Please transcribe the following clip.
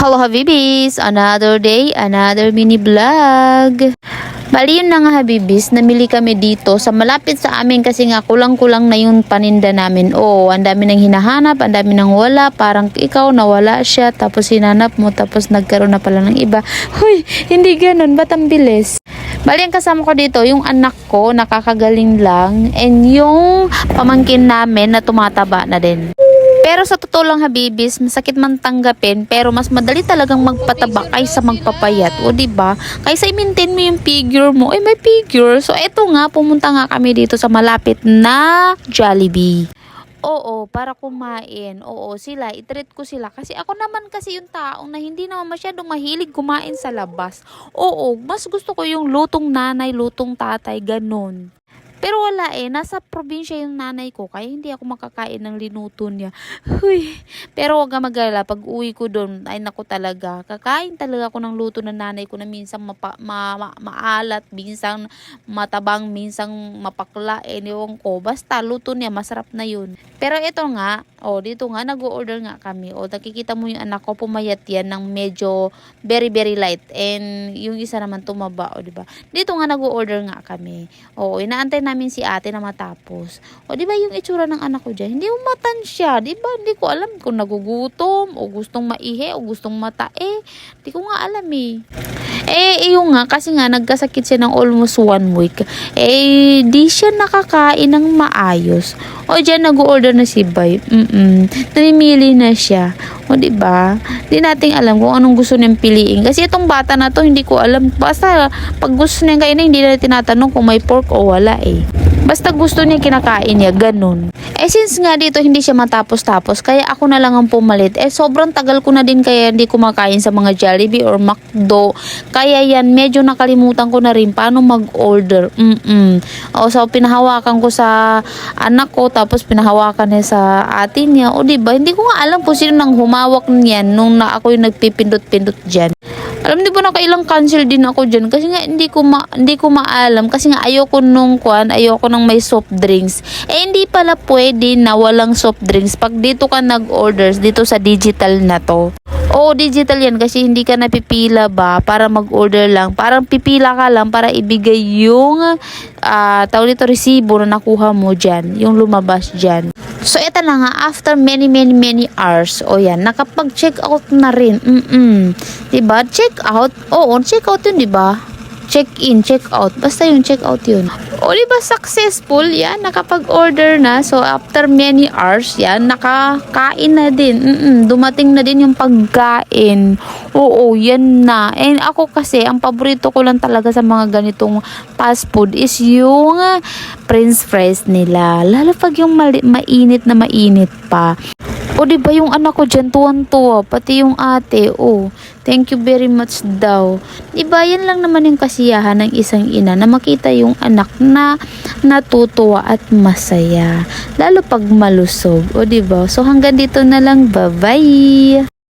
Hello Habibis! Another day, another mini vlog. Bali yun na nga Habibis, namili kami dito sa malapit sa amin kasi nga kulang-kulang na yung paninda namin. Oh, ang dami nang hinahanap, ang dami nang wala. Parang ikaw nawala siya, tapos hinanap mo, tapos nagkaroon na pala ng iba. Huy, hindi ganun, ba't ang bilis? Bali ang kasama ko dito, yung anak ko, nakakagaling lang, and yung pamangkin namin na tumataba na din. Pero sa totoo lang Habibis, masakit man tanggapin, pero mas madali talagang magpataba kaysa magpapayat. O diba? Kaysa i-maintain mo yung figure mo, eh may figure. So eto nga, pumunta nga kami dito sa malapit na Jollibee. Oo, para kumain. Oo, sila, i-treat ko sila. Kasi ako naman kasi yung taong na hindi naman masyadong mahilig kumain sa labas. Oo, mas gusto ko yung lutong nanay, lutong tatay, ganun. Pero wala nasa probinsya yung nanay ko, kaya hindi ako makakain ng linuto niya. Huy. Pero wag ka mag-alala, pag uwi ko doon, ay naku talaga, kakain talaga ako ng luto ng nanay ko na minsan maalat, minsan matabang, minsan mapakla, ewan ko. Basta luto niya, masarap na yun. Pero ito nga, dito nga, nag-order nga kami. Nakikita mo yung anak ko, pumayat yan ng medyo very, very light. And yung isa naman tumaba, diba? Dito nga, nag-order nga kami. Inaantay namin si ate na matapos. Di ba yung itsura ng anak ko dyan? Hindi umatan siya. Di ba? Hindi ko alam kung nagugutom o gustong maihi o gustong matae. Hindi ko nga alam yung nga, kasi nga, nagkasakit siya ng almost 1 week. Di siya nakakain ng maayos. Dyan, nag-order na si Bay. Namimili na siya. Diba? Di natin alam kung anong gusto niyang piliin. Kasi itong bata na to, hindi ko alam. Basta, pag gusto niya kainin, hindi na tinatanong kung may pork o wala Basta gusto niya kinakain niya, ganun. Since nga dito hindi siya matapos-tapos, kaya ako na lang ang pumalit. Sobrang tagal ko na din kaya hindi kumakain sa mga Jollibee or McDo. Kaya yan, medyo nakalimutan ko na rin paano mag-order. So, pinahawakan ko sa anak ko, tapos pinahawakan niya sa atin niya. Diba? Hindi ko nga alam kung sino nang humawak niyan nung ako yung nagpipindot-pindot dyan. Alam, di ba nakailang cancel din ako dyan kasi nga hindi ko maalam kasi nga ayoko ayoko nang may soft drinks. Hindi pala pwede na walang soft drinks pag dito ka nag-orders dito sa digital na to. Digital yan kasi hindi ka napipila ba para mag-order lang. Parang pipila ka lang para ibigay yung tawag dito resibo na nakuha mo dyan, yung lumabas dyan. So, ito na nga, after many hours, yan, nakapag-check out na rin. Diba? Check out? Check out yun, diba? Check in, check out. Basta yung check out yun. Diba successful? Yan, nakapag-order na. So, after many hours, yan, nakakain na din. Dumating na din yung pagkain. Yan na. And ako kasi, ang paborito ko lang talaga sa mga ganitong fast food is yung French fries nila. Lalo pag yung mainit na mainit pa. Diba yung anak ko dyan, tuwan-tuwa. Pati yung ate, thank you very much daw. Diba, yan lang naman yung kasiyahan ng isang ina na makita yung anak na natutuwa at masaya. Lalo pag malusog. Diba? So, hanggang dito na lang. Bye-bye!